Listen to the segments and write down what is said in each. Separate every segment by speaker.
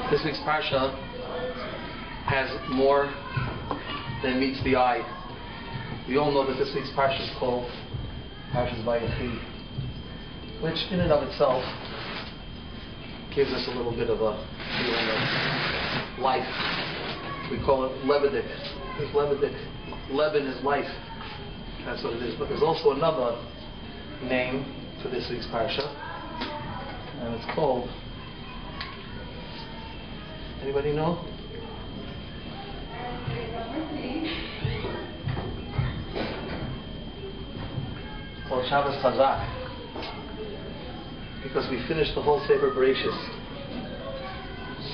Speaker 1: This week's Parsha has more than meets the eye. We all know that this week's Parsha is called Parshas Vayechi, which in and of itself gives us a little bit of a feeling of life. We call it Levitic. It's Levitic. Levin is life. That's what it is. But there's also another name for this week's Parsha, and it's called, anybody know? It's called Shabbos Chazak, because we finished the whole Sefer Bereshis.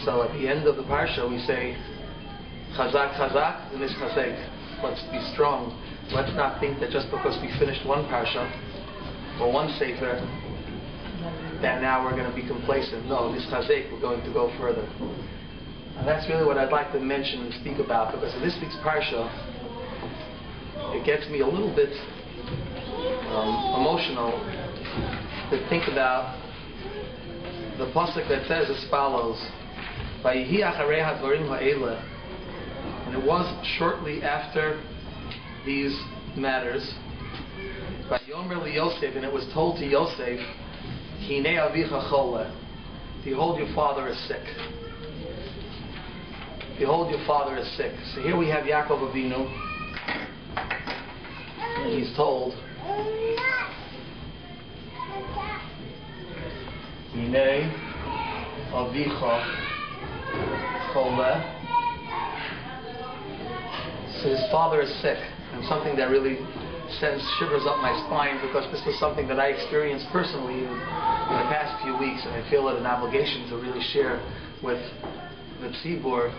Speaker 1: So at the end of the Parsha we say Chazak Chazak v'nischazek. Let's be strong. Let's not think that just because we finished one Parsha or one Sefer that now we're going to be complacent. No, nischazek, we're going to go further. And that's really what I'd like to mention and speak about, because in this week's Parsha, it gets me a little bit emotional to think about the pasuk that says as follows: Vayehi acharei hadvarim ha'eleh. And it was shortly after these matters, Vayomer liYosef, and it was told to Yosef, Hinei avicha chole, behold your father is sick. Behold, your father is sick. So here we have Yaakov Avinu, and he's told, Hinei avicha chole. So his father is sick, and something that really sends shivers up my spine, because this was something that I experienced personally in the past few weeks, and I feel it an obligation to really share with the tzibur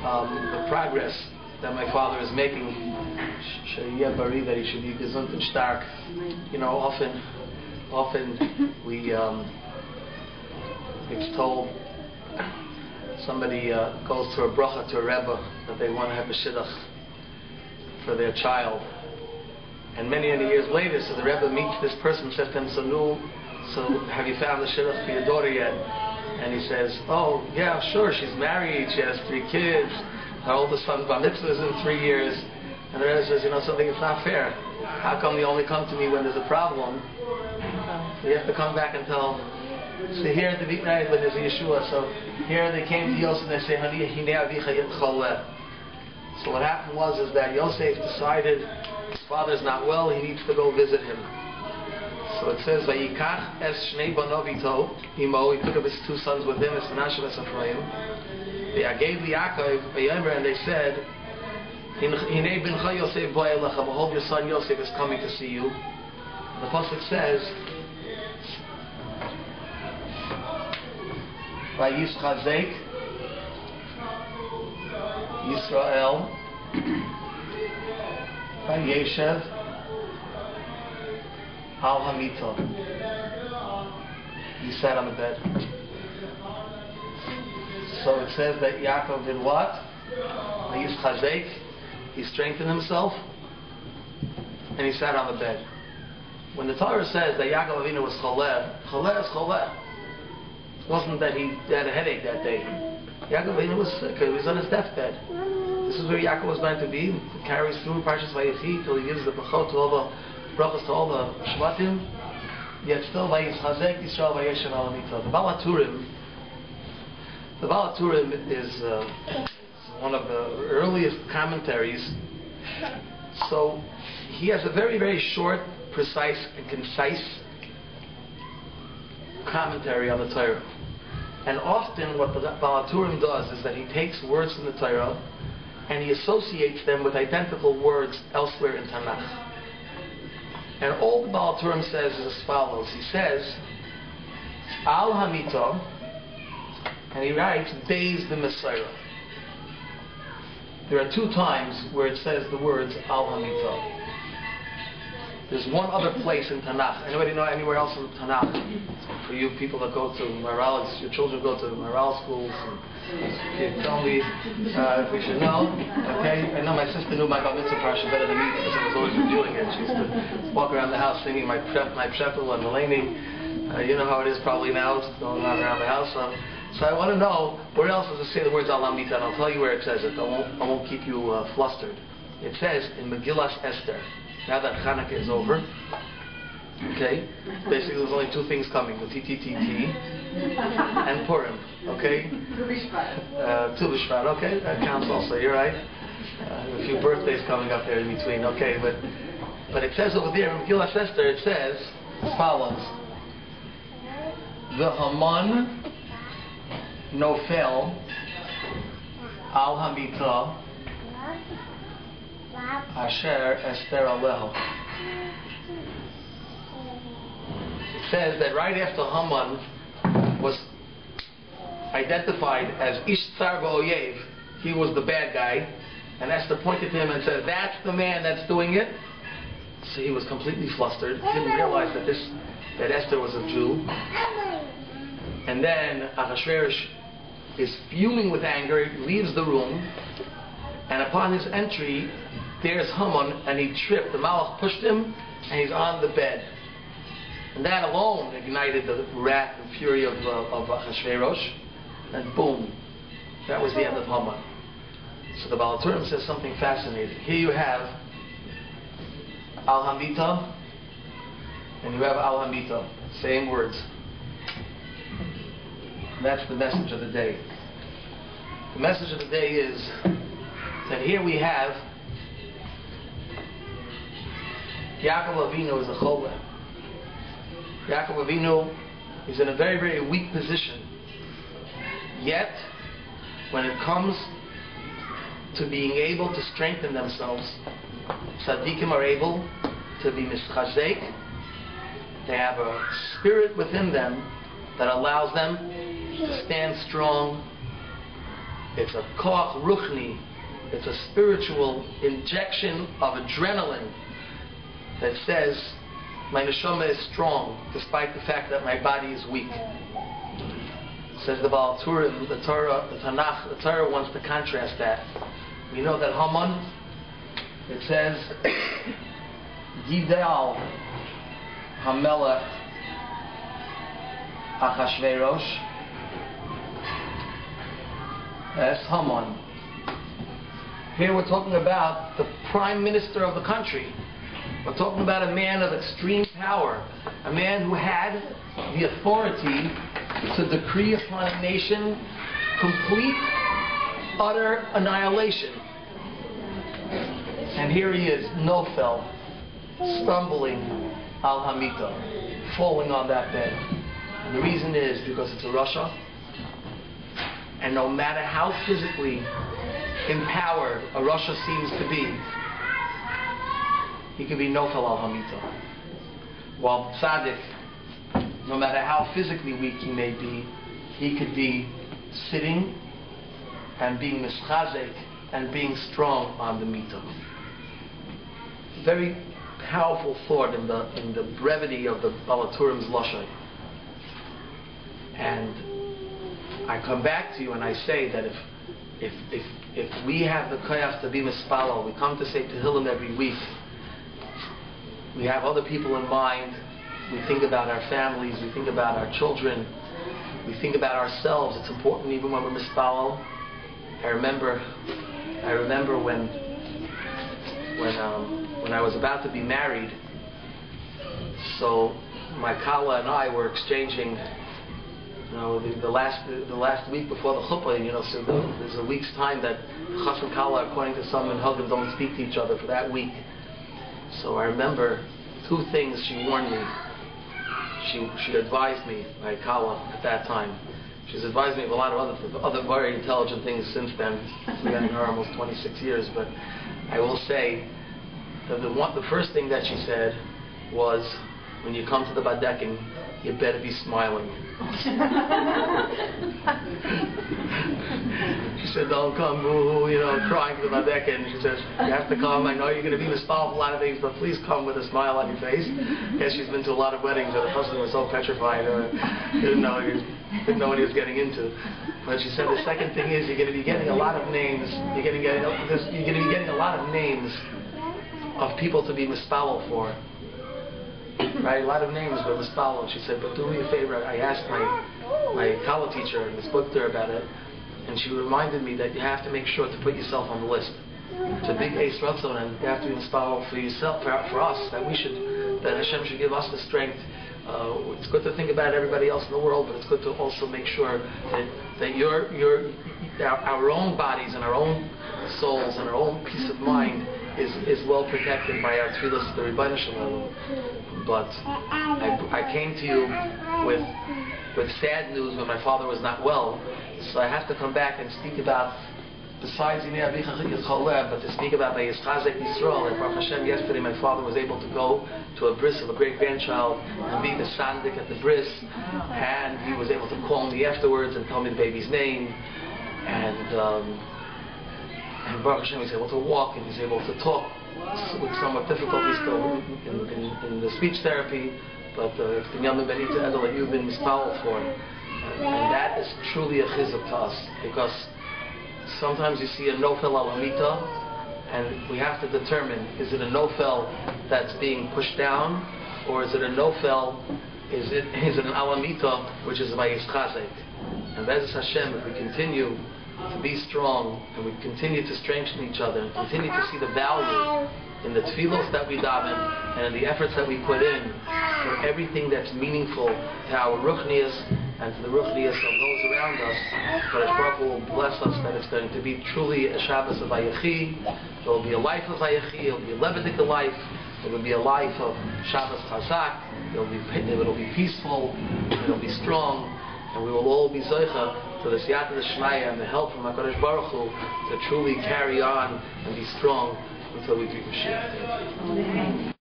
Speaker 1: the progress that my father is making. That he should be gesund and stark. You know, often we it's told somebody goes to a bracha to a rebbe that they want to have a shidduch for their child, and many years later, so the rebbe meets this person, says to him, so have you found the shidduch for your daughter yet? And he says, oh yeah, sure, she's married, she has 3 kids, her oldest son's bar mitzvah is in 3 years. And the rebbe says, you know something, it's not fair. How come you only come to me when there's a problem? You have to come back and tell. So here at the beat night when there's a Yeshua, so here they came to Yosef and they say, Hinei avicha choleh. So what happened was that Yosef decided his father's not well, he needs to go visit him. So it says, Vayikach es shnei banov ito imo, he took up his 2 sons with him, es Menashe and Ephraim. V'yagev liYaakov v'yomer, and they said, Hinei bincha Yosef bo elecha, behold your son Yosef is coming to see you. The pasuk says, Vayischazek Yisrael Vayeshev Al Hamita. He sat on the bed. So it says that Yaakov did what? Vayischazek, he strengthened himself and he sat on the bed. When the Torah says that Yaakov Avinu was choleh, choleh is choleh. It wasn't that he had a headache that day. Yaakov Avinu was sick. He was on his deathbed. This is where Yaakov was going to be. He carries through Parshas Vayechi till he gives the brachot to all the brachos to all the shvatim. Yet still, Vayischazek Yisrael Vayeshev Al Hamita. The Baal HaTurim is one of the earliest commentaries. So he has a very, very short, precise, and concise commentary on the Torah. And often what the Baal HaTurim does is that he takes words from the Torah and he associates them with identical words elsewhere in Tanakh. And all the Baal HaTurim says is as follows. He says, Al Hamita, and he writes, Beis the Messiah. There are 2 times where it says the words Al Hamita. There's one other place in Tanakh. Anybody know anywhere else in Tanakh? For you people that go to Maral, your children go to Maral schools, and tell me if we should know. Okay, I know my sister knew my bar mitzvah parsha better than me because I was always reviewing it. She used to walk around the house singing my Pshepel and Melanie. You know how it is probably now, it's going on around the house. So I want to know where else does it say the words Al Hamita, and I'll tell you where it says it. I won't keep you flustered. It says in Megillas Esther. Now that Hanukkah is over, okay, basically there's only two things coming: the TTTT and Purim. Okay, Tu B'Shvat. Okay, that counts also. You're right. A few birthdays coming up there in between. Okay, but it says over there in Megillas Esther, it says as follows: the Haman Nofel Al Hamita Asher Esther Aleho. It says that right after Haman was identified as Ish Tsar V'Oyev, he was the bad guy, and Esther pointed to him and said, "That's the man that's doing it." So he was completely flustered. He didn't realize that Esther was a Jew. And then Ahasuerus is fuming with anger, leaves the room, and upon his entry, there's Haman, and he tripped. The Malach pushed him, and he's on the bed. And that alone ignited the wrath and fury of Ahasuerus, and boom, that was the end of Haman. So the Baal HaTurim says something fascinating. Here you have Al Hamita, and you have Al Hamita, same words. That's the message of the day. The message of the day is that here we have Yaakov Avinu is a chole. Yaakov Avinu is in a very, very weak position. Yet, when it comes to being able to strengthen themselves, tzaddikim are able to be mischazek. They have a spirit within them that allows them to stand strong. It's a koach ruchni. It's a spiritual injection of adrenaline that says, my neshama is strong despite the fact that my body is weak. Says the Baal HaTurim, the Torah, the Tanakh, the Torah wants to contrast that. We know that Haman, it says, Gidal Hamelech Achashverosh. That's Haman. Here we're talking about the prime minister of the country. We're talking about a man of extreme power, a man who had the authority to decree upon a nation complete, utter annihilation. And here he is, Nofel, stumbling Al Hamita, falling on that bed. And the reason is because it's a Russia, and no matter how physically empowered a Russia seems to be, he could be Nofel Al Hamita. While Tzaddik, no matter how physically weak he may be, he could be sitting and being mischazek and being strong on the mita. Very powerful thought in the brevity of the Baal HaTurim's lashon. And I come back to you and I say that if we have the koyach to be mispalal, we come to say Tehillim every week, we have other people in mind, we think about our families, we think about our children, we think about ourselves. It's important even when we're mispalal. I remember when I was about to be married, so my Kala and I were exchanging, the last week before the chuppah, so there's a week's time that Chas and Kala, according to some minhagim, don't speak to each other for that week. So I remember two things she warned me. She advised me, my Kala, at that time. She's advised me of a lot of other very intelligent things since then. I've been her almost 26 years, but I will say that the first thing that she said was, when you come to the badeking, you better be smiling. She said, don't come, crying to the badekin. She says, you have to come. I know you're going to be mispal for a lot of things, but please come with a smile on your face. Yes, she's been to a lot of weddings where the husband was so petrified, didn't know what he was getting into. But she said the second thing is you're going to be getting a lot of names. You're going to be getting a lot of names of people to be mispalel for. Right, a lot of names were mispalel. She said, but do me a favor. I asked my Kala teacher, and spoke to her about it, and she reminded me that you have to make sure to put yourself on the list. It's a big ace ratzon, and you have to inspire for yourself, for us, that Hashem should give us the strength. It's good to think about everybody else in the world, but it's good to also make sure that our own bodies and our own souls and our own peace of mind is well protected by our tefillas to the Rebbeinu Shalom. But I came to you with sad news when my father was not well, so I have to come back and speak about, besides Yimei Avicha Cholev, but to speak about Vayechi Yisrael. And Baruch Hashem, yesterday my father was able to go to a bris of a great grandchild and be the sandik at the bris, and he was able to call me afterwards and tell me the baby's name, and Baruch Hashem, he's able to walk and he's able to talk with somewhat difficulty still in the speech therapy, but the Yamin Benita Edel that you've been mispaled for, and that is truly a chizuk to us, because sometimes you see a nofel alamita, and we have to determine, is it a nofel that's being pushed down, or is it a nofel, is it an alamita which is vayischazek? And Be'ezus Hashem, if we continue to be strong, and we continue to strengthen each other, and continue to see the value in the tefillos that we daven, and in the efforts that we put in, for everything that's meaningful to our ruchnias, and to the ruchnias of those around us, that Baruch Hu will bless us, that it's going to be truly a Shabbos of Vayechi. There will be a life of Vayechi, it will be a Levitic life, it will be a life of Shabbos Chazak, it will be peaceful, it will be strong, and we will all be Zoicha to the Siyata D'Shmaya and the help from HaKadosh Baruch Hu to truly carry on and be strong until we do Mashiach.